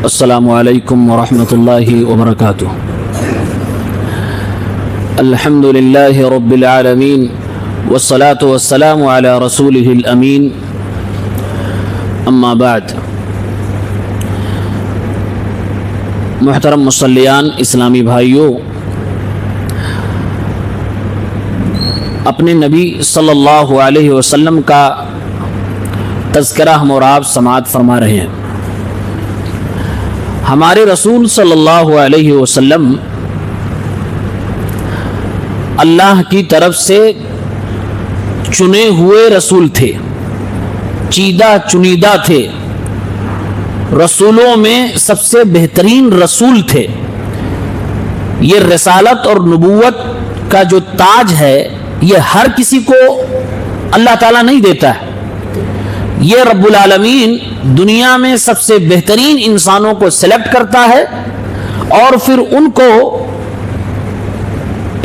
السلام علیکم ورحمۃ اللہ وبرکاتہ۔ الحمد للہ رب العالمین والصلاة والسلام علی رسولہ الامین، اما بعد۔ محترم مصلیان اسلامی بھائیوں، اپنے نبی صلی اللہ علیہ وسلم کا تذکرہ ہم اور آپ سماعت فرما رہے ہیں۔ ہمارے رسول صلی اللہ علیہ وسلم اللہ کی طرف سے چنے ہوئے رسول تھے، چنیدہ تھے، رسولوں میں سب سے بہترین رسول تھے۔ یہ رسالت اور نبوت کا جو تاج ہے یہ ہر کسی کو اللہ تعالیٰ نہیں دیتا ہے۔ یہ رب العالمین دنیا میں سب سے بہترین انسانوں کو سلیکٹ کرتا ہے اور پھر ان کو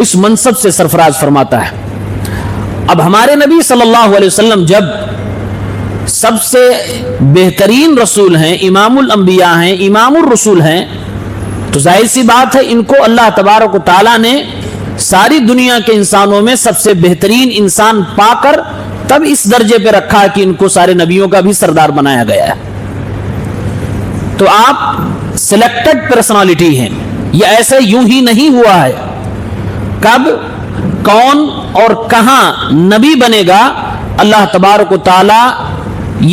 اس منصب سے سرفراز فرماتا ہے۔ اب ہمارے نبی صلی اللہ علیہ وسلم جب سب سے بہترین رسول ہیں، امام الانبیاء ہیں، امام الرسول ہیں، تو ظاہر سی بات ہے ان کو اللہ تبارک و تعالیٰ نے ساری دنیا کے انسانوں میں سب سے بہترین انسان پا کر تب اس درجے پہ رکھا کہ ان کو سارے نبیوں کا بھی سردار بنایا گیا ہے۔ تو آپ سلیکٹڈ پرسنالٹی ہیں، یہ ایسے یوں ہی نہیں ہوا ہے۔ کب، کون اور کہاں نبی بنے گا، اللہ تبارک و تعالی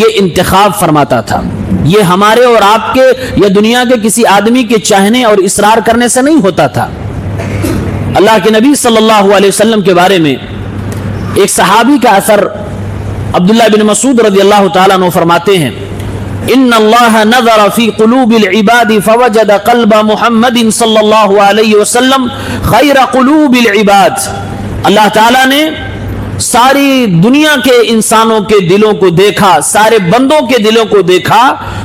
یہ انتخاب فرماتا تھا۔ یہ ہمارے اور آپ کے یا دنیا کے کسی آدمی کے چاہنے اور اصرار کرنے سے نہیں ہوتا تھا۔ اللہ کے نبی صلی اللہ علیہ وسلم کے بارے میں ایک صحابی کا اثر عبداللہ بن مسعود رضی اللہ تعالیٰ عنہ فرماتے ہیں، ان اللہ نظر فی قلوب العباد فوجد قلب محمد صلی اللہ علیہ وسلم خیر قلوب العباد۔ اللہ تعالیٰ نے ساری دنیا کے انسانوں کے دلوں کو دیکھا، سارے بندوں کے دلوں کو دیکھا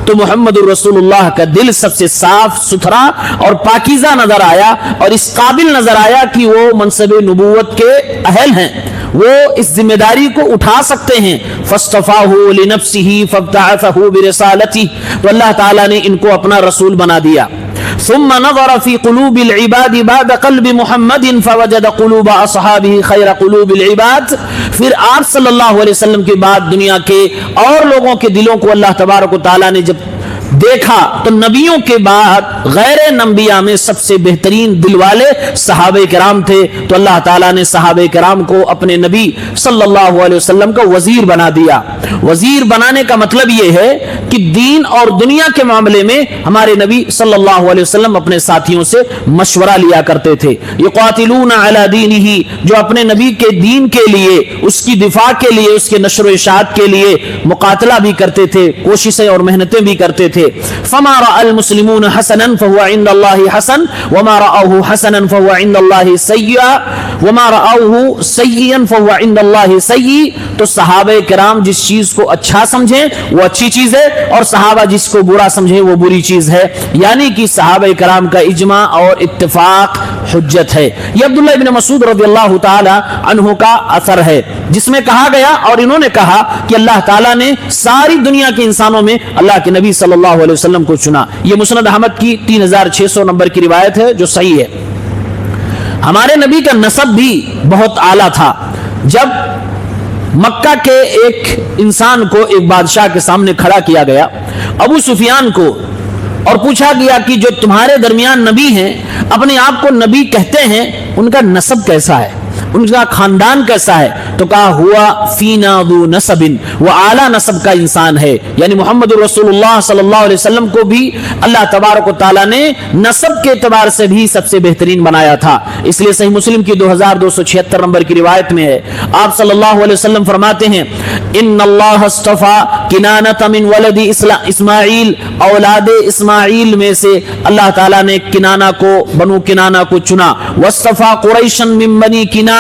تو محمد الرسول اللہ کا دل سب سے صاف ستھرا اور پاکیزہ نظر آیا اور اس قابل نظر آیا کہ وہ منصب نبوت کے اہل ہیں، وہ اس ذمہ داری کو اٹھا سکتے ہیں۔ فاصطفاہ لنفسہ فابتعثہ برسالتہ، تو اللہ تعالیٰ نے ان کو اپنا رسول بنا دیا۔ ثم نظر في قلوب العباد بعد قلب محمد فوجد قلوب اصحابہ خیر قلوب العباد۔ پھر آپ صلی اللہ علیہ وسلم کے بعد دنیا کے اور لوگوں کے دلوں کو اللہ تبارک و تعالیٰ نے جب دیکھا تو نبیوں کے بعد غیر انبیاء میں سب سے بہترین دل والے صحابہ کرام تھے، تو اللہ تعالیٰ نے صحابہ کرام کو اپنے نبی صلی اللہ علیہ وسلم کا وزیر بنا دیا۔ وزیر بنانے کا مطلب یہ ہے کہ دین اور دنیا کے معاملے میں ہمارے نبی صلی اللہ علیہ وسلم اپنے ساتھیوں سے مشورہ لیا کرتے تھے۔ یقاتلون علی دینہ، جو اپنے نبی کے دین کے لیے، اس کی دفاع کے لیے، اس کے نشر و اشاعت کے لیے مقاتلہ بھی کرتے تھے، کوششیں اور محنتیں بھی کرتے تھے۔ فما رأى المسلمون حسنا فهو عند الله حسن وما رأوه حسنا فهو عند الله سيئا وما رأوه سيئا فهو عند الله سيء۔ تو صحابہ کرام جس چیز کو اچھا سمجھیں وہ اچھی چیز ہے اور صحابہ جس کو برا سمجھیں وہ بری چیز ہے، یعنی کہ صحابہ کرام کا اجماع اور اتفاق حجت ہے۔ یہ عبداللہ بن مسعود رضی اللہ تعالی عنہ کا اثر ہے جس میں کہا گیا اور انہوں نے کہا کہ اللہ تعالیٰ نے ساری دنیا کے انسانوں میں اللہ کے نبی صلی اللہ علیہ وسلم کو چنا۔ یہ مسند احمد کی 3600 نمبر کی روایت ہے جو صحیح ہے۔ ہمارے نبی کا نسب بھی بہت اعلیٰ تھا۔ جب مکہ کے ایک انسان کو ایک بادشاہ کے سامنے کھڑا کیا گیا، ابو سفیان کو، اور پوچھا گیا کہ جو تمہارے درمیان نبی ہیں، اپنے آپ کو نبی کہتے ہیں، ان کا نسب کیسا ہے، ان کا خاندان کیسا ہے؟ تو کہا ہوا فینا ذو نسب، وہ اعلیٰ نسب کا انسان ہے، یعنی محمد رسول اللہ صلی اللہ علیہ وسلم کو بھی اللہ تبارک و تعالیٰ نے نسب کے اعتبار سے بھی سب سے بہترین بنایا تھا۔ اس لیے صحیح مسلم کی 2276 نمبر کی روایت میں ہے، آپ صلی اللہ علیہ وسلم فرماتے ہیں ان اللہ اصطفیٰ کنانۃ من ولد اسماعیل، اولاد اسماعیل میں سے اللہ تعالیٰ نے کنانہ کو، بنو کنانہ کو چنا۔ واصطفیٰ قریشا من بنی کنانہ،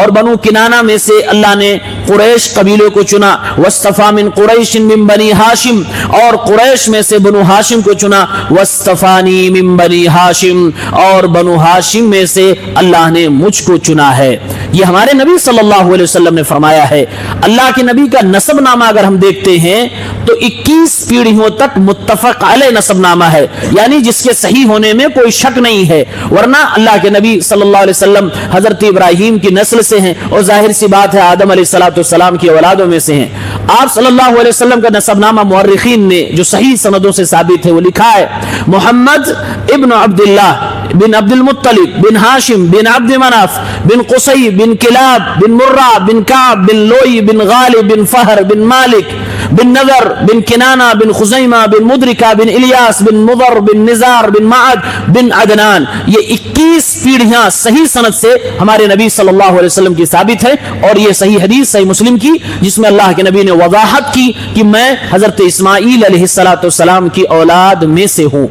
اور بنو کنانہ میں سے اللہ نے قریش قبیلے کو چنا۔ واصطفیٰ من قریش من بنی ہاشم، اور قریش میں سے بنو ہاشم کو چنا۔ واصطفانی من بنی ہاشم، اور بنو ہاشم میں سے اللہ نے مجھ کو چنا ہے۔ یہ ہمارے نبی صلی اللہ علیہ وسلم نے فرمایا ہے. اللہ کے نبی کا نسب نامہ اگر ہم دیکھتے ہیں تو 21 پیڑھیوں تک متفق علیہ نسب نامہ ہے, یعنی جس کے صحیح ہونے میں کوئی شک نہیں ہے. ورنہ اللہ کے نبی صلی اللہ علیہ وسلم حضرت ابراہیم کی نسل سے ہیں, اور ظاہر سی بات ہے آدم علیہ السلام کی اولادوں میں سے ہیں. آپ صلی اللہ علیہ وسلم کا نسب نامہ مورخین نے جو صحیح سندوں سے ثابت ہے وہ لکھا ہے, محمد ابن عبداللہ بن عبد المطلب بن ہاشم بن عبد مناف بن قصی بن کلاب بن مرہ بن کعب بن لوئی بن غالب بن فہر بن مالک بن نذر بن کنانہ بن خزیمہ بن مدرکہ بن الیاس بن مضر بن نزار بن معد بن عدنان. یہ 21 پیڑھیاں صحیح سند سے ہمارے نبی صلی اللہ علیہ وسلم کی ثابت ہے, اور یہ صحیح حدیث صحیح مسلم کی جس میں اللہ کے نبی نے وضاحت کی کہ میں حضرت اسماعیل علیہ السلام کی اولاد میں سے ہوں.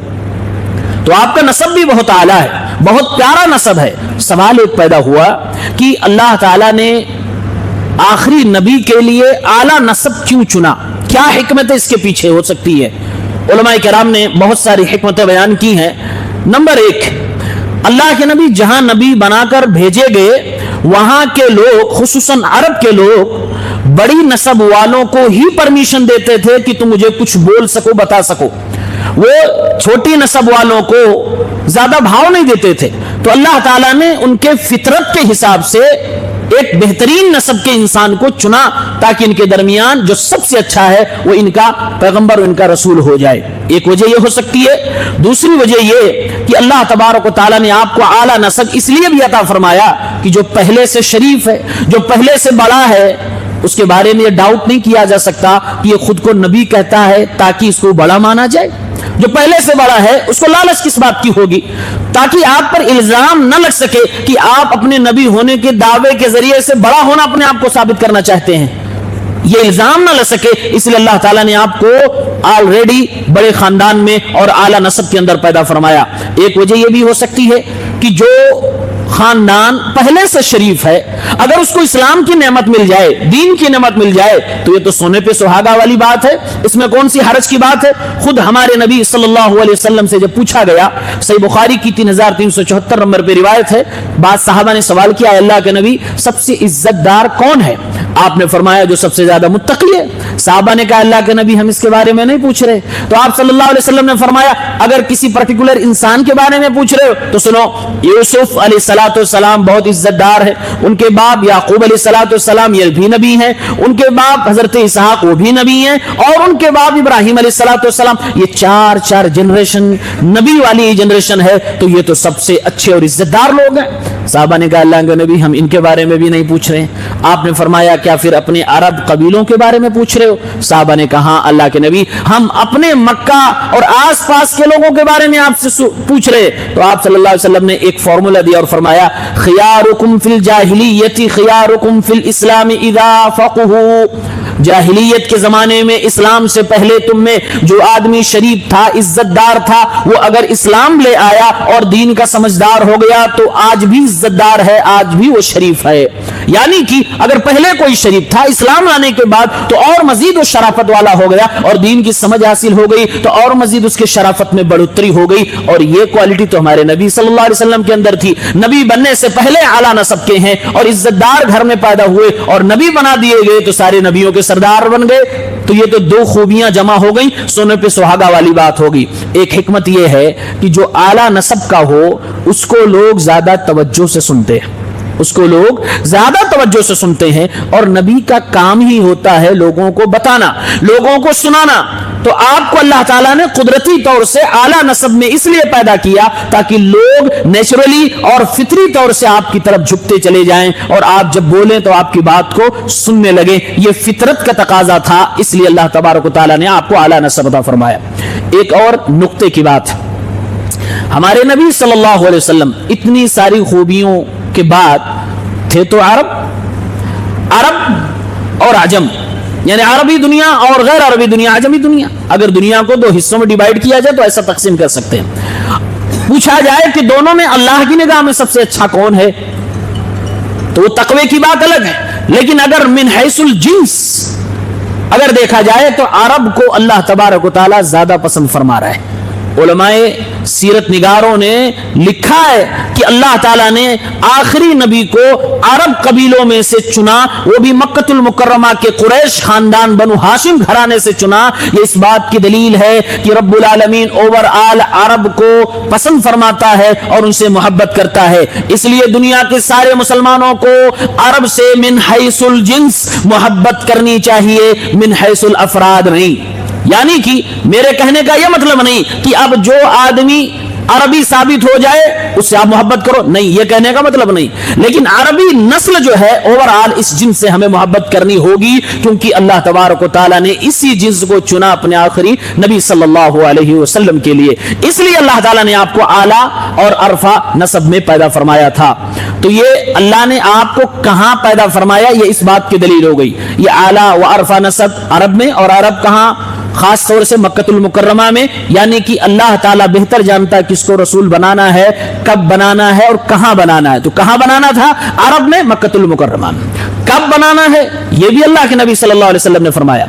تو آپ کا نسب بھی بہت اعلیٰ ہے, بہت پیارا نسب ہے. سوال ایک پیدا ہوا کہ اللہ تعالیٰ نے آخری نبی کے لیے اعلیٰ نسب کیوں چنا, کیا حکمت اس کے پیچھے ہو سکتی ہے؟ علماء کرام نے بہت ساری حکمتیں بیان کی ہیں. نمبر 1, اللہ کے نبی جہاں نبی بنا کر بھیجے گئے وہاں کے لوگ خصوصاً عرب کے لوگ بڑی نسب والوں کو ہی پرمیشن دیتے تھے کہ تم مجھے کچھ بول سکو, بتا سکو. وہ چھوٹی نسب والوں کو زیادہ بھاؤ نہیں دیتے تھے. تو اللہ تعالیٰ نے ان کے فطرت کے حساب سے ایک بہترین نسب کے انسان کو چنا تاکہ ان کے درمیان جو سب سے اچھا ہے وہ ان کا پیغمبر, ان کا رسول ہو جائے. ایک وجہ یہ ہو سکتی ہے. دوسری وجہ یہ کہ اللہ تبارک و تعالیٰ نے آپ کو اعلیٰ نسب اس لیے بھی عطا فرمایا کہ جو پہلے سے شریف ہے, جو پہلے سے بڑا ہے, اس کے بارے میں یہ ڈاؤٹ نہیں کیا جا سکتا کہ یہ خود کو نبی کہتا ہے تاکہ اس کو بڑا مانا جائے. جو پہلے سے بڑا ہے اس کو لالچ کس بات کی ہوگی؟ تاکہ آپ پر الزام نہ لگ سکے کہ آپ اپنے نبی ہونے کے دعوے کے ذریعے سے بڑا ہونا اپنے آپ کو ثابت کرنا چاہتے ہیں. یہ الزام نہ لگ سکے, اس لیے اللہ تعالیٰ نے آپ کو آلریڈی بڑے خاندان میں اور اعلیٰ نسب کے اندر پیدا فرمایا. ایک وجہ یہ بھی ہو سکتی ہے کہ جو خاندان پہلے سے شریف ہے اگر اس کو اسلام کی نعمت مل جائے, دین کی نعمت مل جائے تو یہ تو سونے پہ سہاگا والی بات ہے, اس میں کون سی حرج کی بات ہے. خود ہمارے نبی صلی اللہ علیہ وسلم سے جب پوچھا گیا, صحیح بخاری کی 3374 نمبر پہ روایت ہے, بعض صحابہ نے سوال کیا اللہ کے نبی سب سے عزت دار کون ہے؟ آپ نے فرمایا جو سب سے زیادہ متقی ہے. صحابہ نے کہا اللہ کے نبی ہم اس کے بارے میں نہیں پوچھ رہے. تو آپ صلی اللہ علیہ وسلم نے فرمایا اگر کسی پرٹیکولر انسان کے بارے میں پوچھ رہے ہو تو سنو, یوسف علیہ السلام بہت عزت دار ہے, ان کے باپ یعقوب علیہ السلام یہ بھی نبی ہیں, ان کے باپ حضرت اسحاق وہ بھی نبی ہیں, اور ان کے باپ ابراہیم علیہ السلام, یہ چار جنریشن نبی والی جنریشن ہے, تو یہ تو سب سے اچھے اور عزت دار لوگ ہیں. صحابہ نے کہا اللہ کے نبی ہم ان کے بارے میں بھی نہیں پوچھ رہے ہیں. آپ نے فرمایا کیا پھر اپنے عرب قبیلوں کے بارے میں پوچھ رہے ہو؟ صحابہ نے کہا اللہ کے نبی ہم اپنے مکہ اور آس پاس کے لوگوں کے بارے میں آپ سے پوچھ رہے. تو آپ صلی اللہ علیہ وسلم نے ایک فارمولا دیا اور فرمایا خیارکم فی الجاہلیت خیارکم فی الاسلام اذا فقہوا. جاہلیت کے زمانے میں اسلام سے پہلے تم میں جو آدمی شریف تھا, عزت دار تھا, وہ اگر اسلام لے آیا اور دین کا سمجھدار ہو گیا تو آج بھی عزت دار ہے, آج بھی وہ شریف ہے. یعنی کہ اگر پہلے کوئی شریف تھا, اسلام لانے کے بعد تو اور مزید وہ شرافت والا ہو گیا اور دین کی سمجھ حاصل ہو گئی تو اور مزید اس کے شرافت میں بڑھوتری ہو گئی. اور یہ کوالٹی تو ہمارے نبی صلی اللہ علیہ وسلم کے اندر تھی. نبی بننے سے پہلے اعلیٰ نسب کے ہیں اور عزت دار گھر میں پیدا ہوئے اور نبی بنا دیے گئے تو سارے نبیوں کے سردار بن گئے. تو یہ تو دو خوبیاں جمع ہو گئی, سونے پہ سہاگا والی بات ہوگی. ایک حکمت یہ ہے کہ جو اعلیٰ نسب کا ہو اس کو لوگ زیادہ توجہ سے سنتے ہیں, اس کو لوگ زیادہ توجہ سے سنتے ہیں, اور نبی کا کام ہی ہوتا ہے لوگوں کو بتانا, لوگوں کو سنانا. تو آپ کو اللہ تعالیٰ نے قدرتی طور سے اعلیٰ نسب میں اس لیے پیدا کیا تاکہ لوگ نیچرلی اور فطری طور سے آپ کی طرف جھکتے چلے جائیں اور آپ جب بولیں تو آپ کی بات کو سننے لگیں. یہ فطرت کا تقاضا تھا, اس لیے اللہ تبارک و تعالیٰ نے آپ کو اعلیٰ نسب عطا فرمایا. ایک اور نقطے کی بات, ہمارے نبی صلی اللہ علیہ وسلم اتنی ساری خوبیوں کے بعد تھے تو عرب اور عجم, یعنی عربی دنیا اور غیر عربی دنیا, عجمی دنیا. اگر دنیا کو دو حصوں میں ڈیوائیڈ کیا جائے تو ایسا تقسیم کر سکتے ہیں. پوچھا جائے کہ دونوں میں اللہ کی نگاہ میں سب سے اچھا کون ہے تو وہ تقوی کی بات الگ ہے, لیکن اگر من حیث الجنس اگر دیکھا جائے تو عرب کو اللہ تبارک و تعالیٰ زیادہ پسند فرما رہا ہے. علماء سیرت نگاروں نے لکھا ہے کہ اللہ تعالیٰ نے آخری نبی کو عرب قبیلوں میں سے چنا، وہ بھی مکۃ المکرمہ کے قریش خاندان بنو ہاشم گھرانے سے چنا۔ یہ اس بات کی دلیل ہے کہ رب العالمین اوور آل عرب کو پسند فرماتا ہے اور ان سے محبت کرتا ہے، اس لیے دنیا کے سارے مسلمانوں کو عرب سے من حیث الجنس محبت کرنی چاہیے، من حیث الافراد نہیں۔ یعنی کہ میرے کہنے کا یہ مطلب نہیں کہ اب جو آدمی عربی ثابت ہو جائے اس سے آپ محبت کرو، نہیں، یہ کہنے کا مطلب نہیں، لیکن عربی نسل جو ہے اوور آل اس جنس سے ہمیں محبت کرنی ہوگی، کیونکہ اللہ تبارک و تعالیٰ نے اسی جنس کو چنا اپنے آخری نبی صلی اللہ علیہ وسلم کے لیے، اس لیے اللہ تعالیٰ نے آپ کو اعلیٰ اور عرفہ نسب میں پیدا فرمایا تھا۔ تو یہ اللہ نے آپ کو کہاں پیدا فرمایا، یہ اس بات کی دلیل ہو گئی۔ یہ اعلیٰ و عرفہ نسب عرب میں، اور عرب کہاں؟ خاص طور سے مکۃ المکرمہ میں، یعنی کہ اللہ تعالیٰ بہتر جانتا ہے کس کو رسول بنانا ہے، کب بنانا ہے اور کہاں بنانا ہے۔ تو کہاں بنانا تھا؟ عرب میں، مکۃ المکرمہ میں۔ کب بنانا ہے یہ بھی اللہ کے نبی صلی اللہ علیہ وسلم نے فرمایا۔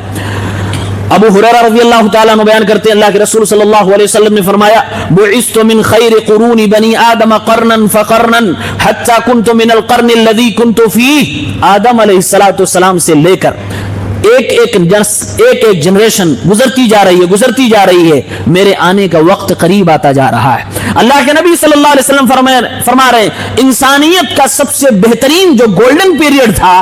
ابو ہریرہ رضی اللہ تعالیٰ عنہ بیان کرتے ہیں اللہ کے رسول صلی اللہ علیہ وسلم نے فرمایا بعثت من خیر قرون بنی آدم قرنا فقرنا حتی کنت من القرن الذي كنت فيه۔ آدم علیہ السلام سے لے کر ایک جنریشن گزرتی جا رہی ہے، میرے آنے کا وقت قریب آتا جا رہا ہے۔ اللہ کے نبی صلی اللہ علیہ وسلم فرما رہے ہیں انسانیت کا سب سے بہترین جو گولڈن پیریڈ تھا،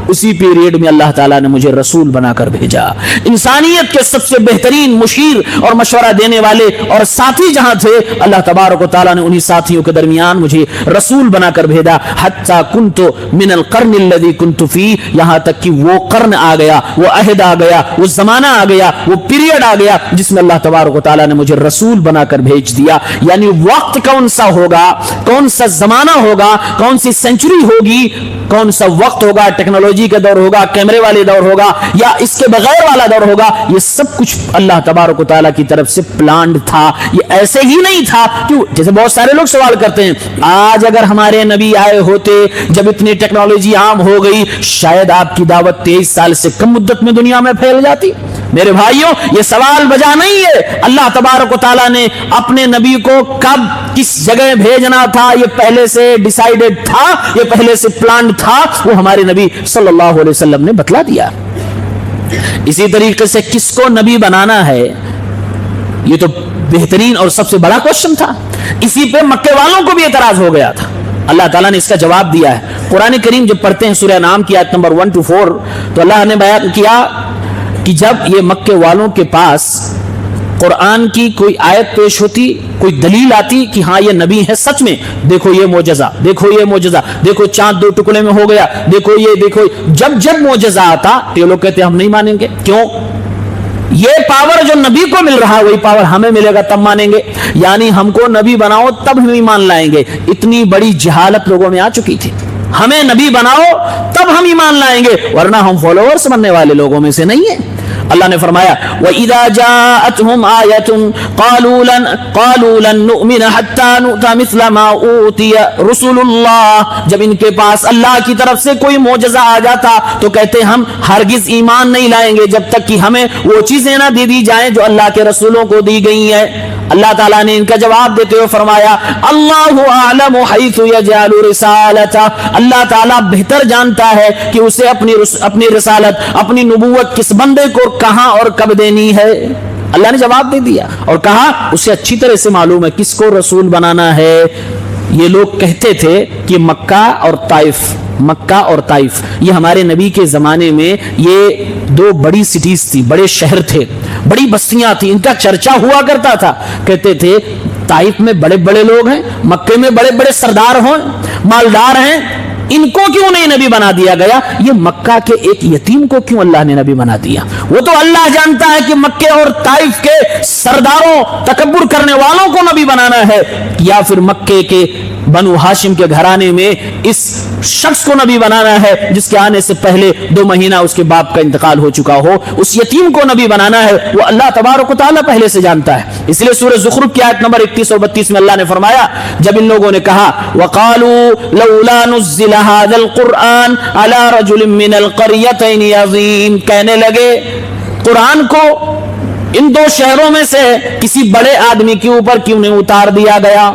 اسی پیریڈ میں اللہ تعالیٰ نے مجھے رسول بنا کر بھیجا۔ انسانیت کے سب سے بہترین مشیر اور مشورہ دینے والے اور ساتھی جہاں تھے، اللہ تبارک و تعالیٰ نے انہی ساتھیوں کے درمیان مجھے رسول بنا کر بھیجا۔ حتی کنت من القرن الذی کنت فیہ، یہاں تک کہ وہ قرن آ گیا، وہ عہد آ گیا، وہ زمانہ آ گیا، وہ پیریڈ آ گیا جس میں اللہ تبارک و تعالیٰ نے مجھے رسول بنا کر بھیج دیا۔ یعنی وقت کون سا ہوگا، کون سا زمانہ ہوگا، کون سی سینچری ہوگی، کون سا وقت ہوگا، ٹیکنالوجی کا دور ہوگا، کیمرے والے دور ہوگا یا اس کے بغیر والا دور ہوگا، یہ سب کچھ اللہ تبارک و تعالیٰ کی طرف سے پلانڈ تھا۔ یہ ایسے ہی نہیں تھا کیوں؟ جیسے بہت سارے لوگ سوال کرتے ہیں آج اگر ہمارے نبی آئے ہوتے جب اتنی ٹیکنالوجی عام ہو گئی، شاید آپ کی دعوت 23 سال سے کم مدت میں دنیا میں پھیل جاتی۔ میرے بھائیوں، یہ سوال بجا نہیں ہے۔ اللہ تبارک و تعالیٰ نے اپنے نبی کو کب کس جگہ بھیجنا تھا یہ پہلے سے ڈیسائیڈڈ تھا، یہ پہلے سے پلانڈ تھا، وہ ہمارے نبی صلی اللہ علیہ وسلم نے بتلا دیا۔ اسی طریقے سے کس کو نبی بنانا ہے، یہ تو بہترین اور سب سے بڑا کوشچن تھا۔ اسی پہ مکے والوں کو بھی اعتراض ہو گیا تھا، اللہ تعالیٰ نے اس کا جواب دیا ہے۔ قرآن کریم جب پڑھتے ہیں سورہ انعام کی آیت نمبر 1 to 4، تو اللہ نے بیان کیا کہ جب یہ مکے والوں کے پاس قرآن کی کوئی آیت پیش ہوتی، کوئی دلیل آتی کہ ہاں یہ نبی ہے سچ میں، دیکھو یہ معجزہ، دیکھو یہ معجزہ، دیکھو چاند 2 ٹکڑے میں ہو گیا، دیکھو یہ، دیکھو جب معجزہ آتا تو یہ لوگ کہتے ہم نہیں مانیں گے۔ کیوں؟ یہ پاور جو نبی کو مل رہا ہے وہی پاور ہمیں ملے گا تب مانیں گے، یعنی ہم کو نبی بناؤ تب ہم ایمان لائیں گے۔ اتنی بڑی جہالت لوگوں میں آ چکی تھی، ہمیں نبی بناؤ تب ہم ایمان لائیں گے، ورنہ ہم فالوورز بننے والے لوگوں میں سے نہیں ہیں۔ اللہ نے فرمایا وَإِذَا جَاءَتْهُمْ آيَةٌ قَالُوا لَن نُؤْمِنَ حَتَّى نُؤْتَ مِثْلَ مَا أُوتِيَ رُسُلُ اللَّهِ، جب ان کے پاس اللہ کی طرف سے کوئی معجزہ آ جاتا تو کہتے ہم ہرگز ایمان نہیں لائیں گے جب تک کہ ہمیں وہ چیزیں نہ دے دی جائیں جو اللہ کے رسولوں کو دی گئی ہیں۔ اللہ تعالیٰ نے ان کا جواب دیتے ہوئے فرمایا اللہ اعلم حیث یجعل رسالتہ، اللہ تعالیٰ بہتر جانتا ہے کہ اسے اپنی رسالت، اپنی نبوت کس بندے کو کہاں اور کب دینی ہے۔ اللہ نے جواب دے دیا اور کہا اسے اچھی طرح سے معلوم ہے کس کو رسول بنانا ہے۔ یہ لوگ کہتے تھے کہ مکہ اور طائف یہ ہمارے نبی کے زمانے میں یہ 2 بڑی سٹیز تھی، بڑے شہر تھے، بڑی بستیاں تھیں، ان کا چرچا ہوا کرتا تھا۔ کہتے تھے طائف میں بڑے بڑے لوگ ہیں، مکے میں بڑے بڑے سردار ہوں، مالدار ہیں، ان کو کیوں نہیں نبی بنا دیا گیا؟ یہ مکہ کے ایک یتیم کو کیوں اللہ نے نبی بنا دیا؟ وہ تو اللہ جانتا ہے کہ مکے اور طائف کے سرداروں، تکبر کرنے والوں کو نبی بنانا ہے، یا پھر مکے کے بنو ہاشم کے گھرانے میں اس شخص کو نبی بنانا ہے جس کے آنے سے پہلے 2 مہینہ اس کے باپ کا انتقال ہو چکا ہو، اس یتیم کو نبی بنانا ہے، وہ اللہ تبارک و تعالیٰ پہلے سے جانتا ہے۔ اس لیے سورہ زخرف کی آیت نمبر 31 اور 32 میں اللہ نے فرمایا جب ان لوگوں نے کہا وَقَالُوا لَوْلَا نُزِّلَ هَذَا الْقُرْآنُ عَلَى رَجُلٍ مِّنَ الْقَرْيَتَيْنِ عَظِيمٍ، کہنے لگے قرآن کو ان دو شہروں میں سے کسی بڑے آدمی کے اوپر کیوں نہیں اتار دیا گیا؟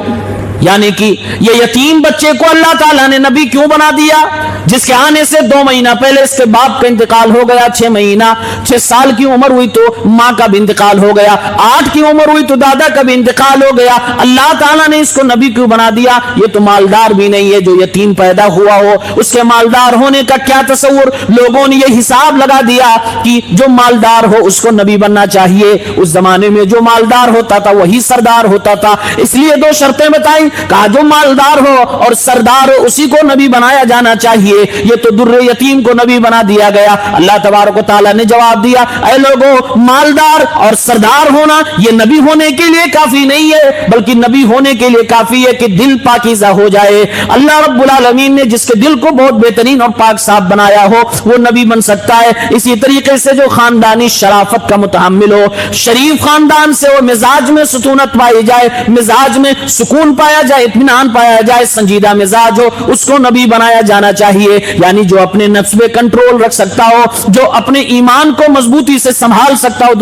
یعنی کہ یہ یتیم بچے کو اللہ تعالیٰ نے نبی کیوں بنا دیا؟ جس کے آنے سے 2 مہینہ پہلے اس کے باپ کا انتقال ہو گیا، 6 سال کی عمر ہوئی تو ماں کا بھی انتقال ہو گیا، 8 کی عمر ہوئی تو دادا کا بھی انتقال ہو گیا۔ اللہ تعالیٰ نے اس کو نبی کیوں بنا دیا؟ یہ تو مالدار بھی نہیں ہے، جو یتیم پیدا ہوا ہو اس کے مالدار ہونے کا کیا تصور؟ لوگوں نے یہ حساب لگا دیا کہ جو مالدار ہو اس کو نبی بننا چاہیے۔ اس زمانے میں جو مالدار ہوتا تھا وہی سردار ہوتا تھا، اس لیے 2 شرطیں بتائی، کہا جو مالدار ہو اور سردار ہو اسی کو نبی بنایا جانا چاہیے۔ یہ تو در یتیم کو نبی بنا دیا گیا۔ اللہ تبارک و تعالیٰ نے جواب دیا، اے لوگوں، مالدار اور سردار ہونا یہ نبی ہونے کے لیے کافی نہیں ہے، بلکہ نبی ہونے کے لیے کافی ہے کہ دل پاکیزہ ہو جائے۔ اللہ رب العالمین نے جس کے دل کو بہت بہترین اور پاک صاف بنایا ہو وہ نبی بن سکتا ہے۔ اسی طریقے سے جو خاندانی شرافت کا متحمل ہو، شریف خاندان سے وہ مزاج میں سکونت پائی جائے، مزاج میں سکون پایا جائے، اطمینان پایا جائے، سنجیدہ مزاج ہو، اس کو نبی بنایا جانا چاہیے۔ یعنی جو اپنے نفس پہ کنٹرول رکھ سکتا ہو، جو اپنے ایمان کو مضبوطی سے سنبھال سکتا ہو،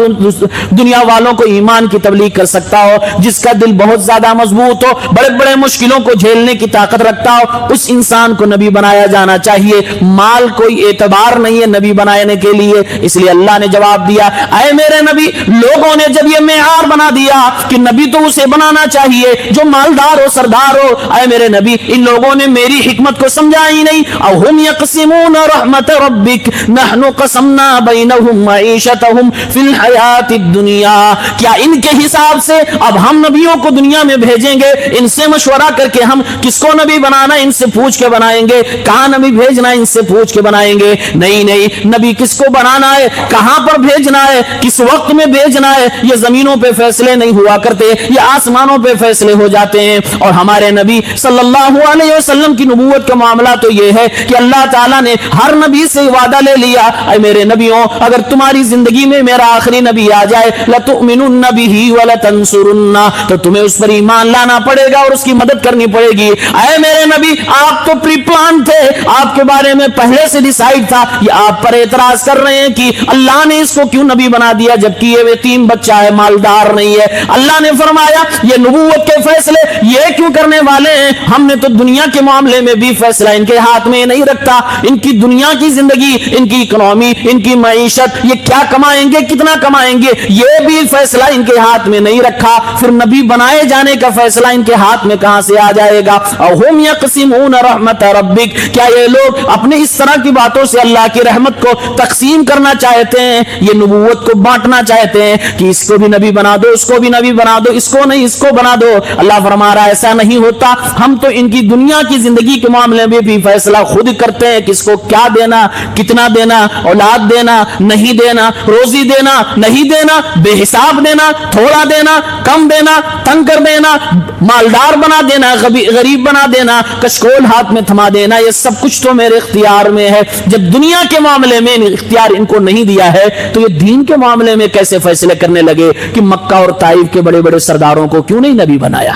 دنیا والوں کو ایمان کی تبلیغ کر سکتا ہو، جس کا دل بہت زیادہ مضبوط ہو، بڑے بڑے مشکلوں کو جھیلنے کی طاقت رکھتا ہو، اس انسان کو نبی بنایا جانا چاہیے۔ مال کوئی اعتبار نہیں ہے نبی بنانے کے لیے، اس لیے اللہ نے جواب دیا، اے میرے نبی، لوگوں نے جب یہ معیار بنا دیا کہ نبی تو اسے بنانا چاہیے جو مالدار ہو، سردار ہو، اے میرے نبی، ان لوگوں نے میری حکمت کو سمجھا ہی نہیں۔ اَوْهُمْ يَقْسِمُونَ رَحْمَةَ رَبِّكَ نَحْنُ قَسَمْنَا بَيْنَهُمْ مَعِيشَتَهُمْ فِي الْحَيَاةِ الدُّنْيَا، کیا ان کے حساب سے اب ہم نبیوں کو دنیا میں بھیجیں گے؟ ان سے مشورہ کر کے ہم کس کو نبی بنانا ان سے پوچھ کے بنائیں گے، کہاں نبی بھیجنا ان سے پوچھ کے بنائیں گے؟ نہیں نہیں، نبی کس کو بنانا ہے، کہاں پر بھیجنا ہے، کس وقت میں بھیجنا ہے، یہ زمینوں پہ فیصلے نہیں ہوا کرتے، یہ آسمانوں پہ فیصلے ہو جاتے ہیں۔ اور ہمارے نبی صلی اللہ علیہ وسلم کی نبوت کا معاملہ تو یہ ہے کہ اللہ تعالیٰ نے ہر نبی سے وعدہ لے لیا، اے میرے نبیوں، اگر تمہاری زندگی میں میرا آخری نبی آ جائے، لَتُؤْمِنُنَّ بِهِ وَلَتَنْصُرُنَّ، تو تمہیں اس پر ایمان لانا پڑے گا اور اس کی مدد کرنی پڑے گی۔ اے میرے نبی، آپ تو پری پلان تھے، آپ کے بارے میں پہلے سے ڈیسائیڈ تھا، یہ آپ پر اعتراض کر رہے ہیں کہ اللہ نے اس کو کیوں نبی بنا دیا جبکہ یہ یتیم بچہ ہے، مالدار نہیں ہے۔ اللہ نے فرمایا یہ نبوت کے فیصلے یہ کیوں کرنے والے ہیں؟ ہم نے تو دنیا کے معاملے میں بھی فیصلہ ان کے ہاتھ میں نہیں رکھتا، ان کی دنیا کی زندگی، ان کی اکنامی، ان کی معیشت، یہ کیا کمائیں گے، کتنا کمائیں گے، یہ بھی فیصلہ ان کے ہاتھ میں نہیں رکھا، پھر نبی بنائے جانے کا فیصلہ ان کے ہاتھ میں کہاں سے آ جائے گا؟ اَوْهُمْ يَقْسِمُونَ رَحْمَةَ رَبِّكَ، کیا یہ لوگ اپنے اس طرح کی باتوں سے اللہ کی رحمت کو تقسیم کرنا چاہتے ہیں، یہ نبوت کو بانٹنا چاہتے ہیں کہ اس کو بھی نبی بنا دو، اس کو بھی نبی بنا دو، اس کو نہیں اس کو بنا دو؟ اللہ فرما رہا ہے ایسا نہیں ہوتا، ہم تو ان کی دنیا کی زندگی کے معاملے میں بھی فیصلہ خود کرتے ہیں، کس کو کیا دینا، کتنا دینا، اولاد دینا نہیں دینا، روزی دینا نہیں دینا، بے حساب دینا، تھوڑا دینا، کم دینا، تنگ کر دینا، مالدار بنا دینا، غریب بنا دینا، کشکول ہاتھ میں تھما دینا، یہ سب کچھ تو میرے اختیار میں ہے۔ جب دنیا کے معاملے میں اختیار ان کو نہیں دیا ہے تو یہ دین کے معاملے میں کیسے فیصلے کرنے لگے کہ مکہ اور طائف کے بڑے بڑے سرداروں کو کیوں نہیں نبی بنایا؟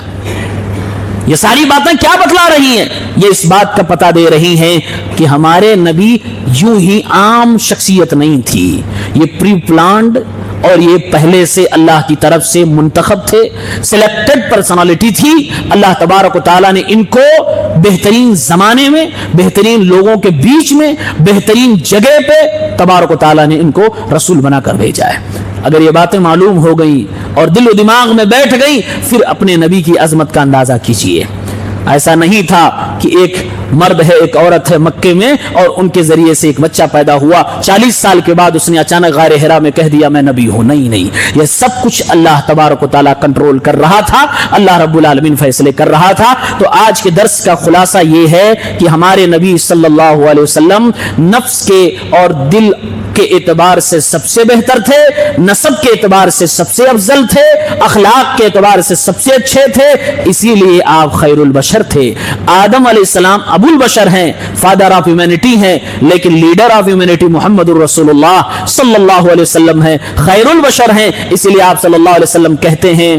یہ ساری باتیں کیا بتلا رہی ہیں؟ یہ اس بات کا پتہ دے رہی ہیں کہ ہمارے نبی یوں ہی عام شخصیت نہیں تھی، یہ پری پلانڈ اور یہ پہلے سے اللہ کی طرف سے منتخب تھے، سلیکٹڈ پرسنالٹی تھی۔ اللہ تبارک و تعالیٰ نے ان کو بہترین زمانے میں، بہترین لوگوں کے بیچ میں، بہترین جگہ پہ تبارک و تعالیٰ نے ان کو رسول بنا کر بھیجا ہے۔ اگر یہ باتیں معلوم ہو گئی اور دل و دماغ میں بیٹھ گئی، پھر اپنے نبی کی عظمت کا اندازہ کیجئے۔ ایسا نہیں تھا کہ ایک مرد ہے، ایک عورت ہے مکے میں اور ان کے ذریعے سے ایک بچہ پیدا ہوا، 40 سال کے بعد اس نے اچانک غار حرا میں کہہ دیا میں نبی ہوں۔ نہیں، یہ سب کچھ اللہ تبارک و تعالیٰ کنٹرول کر رہا تھا، اللہ رب العالمین فیصلے کر رہا تھا۔ تو آج کے درس کا خلاصہ یہ ہے کہ ہمارے نبی صلی اللہ علیہ وسلم نفس کے اور دل کے اعتبار سے سب سے بہتر تھے، نسب کے اعتبار سے سب سے افضل تھے، اخلاق کے اعتبار سے سب سے اچھے تھے، اسی لیے آپ خیر البشر تھے۔ آدم علیہ السلام ابو البشر ہیں، فادر آف ہیومینٹی ہیں، لیکن لیڈر آف ہیومینٹی محمد الرسول اللہ صلی اللہ علیہ وسلم ہیں، خیر البشر ہیں۔ اسی لیے آپ صلی اللہ علیہ وسلم کہتے ہیں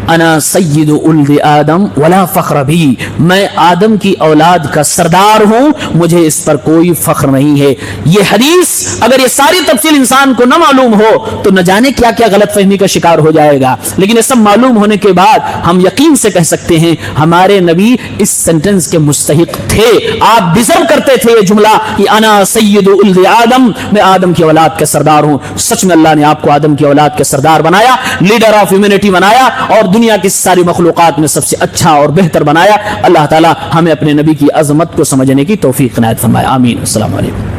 انا سید اولد آدم ولا فخر بھی، میں آدم کی اولاد کا سردار ہوں، مجھے اس پر کوئی فخر نہیں ہے۔ یہ حدیث اگر یہ ساری تفصیل انسان کو نہ معلوم ہو تو نہ جانے کیا کیا غلط فہمی کا شکار ہو جائے گا، لیکن یہ سب معلوم ہونے کے بعد ہم یقین سے کہہ سکتے ہیں ہمارے نبی اس سینٹنس کے مستحق تھے، آپ ڈیزرو کرتے تھے یہ جملہ کہ انا سید اولد آدم، میں آدم کی اولاد کے سردار ہوں۔ سچ میں اللہ نے آپ کو آدم کی اولاد کے سردار بنایا، لیڈر آف ہیومینٹی بنایا، اور دنیا کی ساری مخلوقات میں سب سے اچھا اور بہتر بنایا۔ اللہ تعالی ہمیں اپنے نبی کی عظمت کو سمجھنے کی توفیق عنایت فرمائے، آمین۔ السلام علیکم۔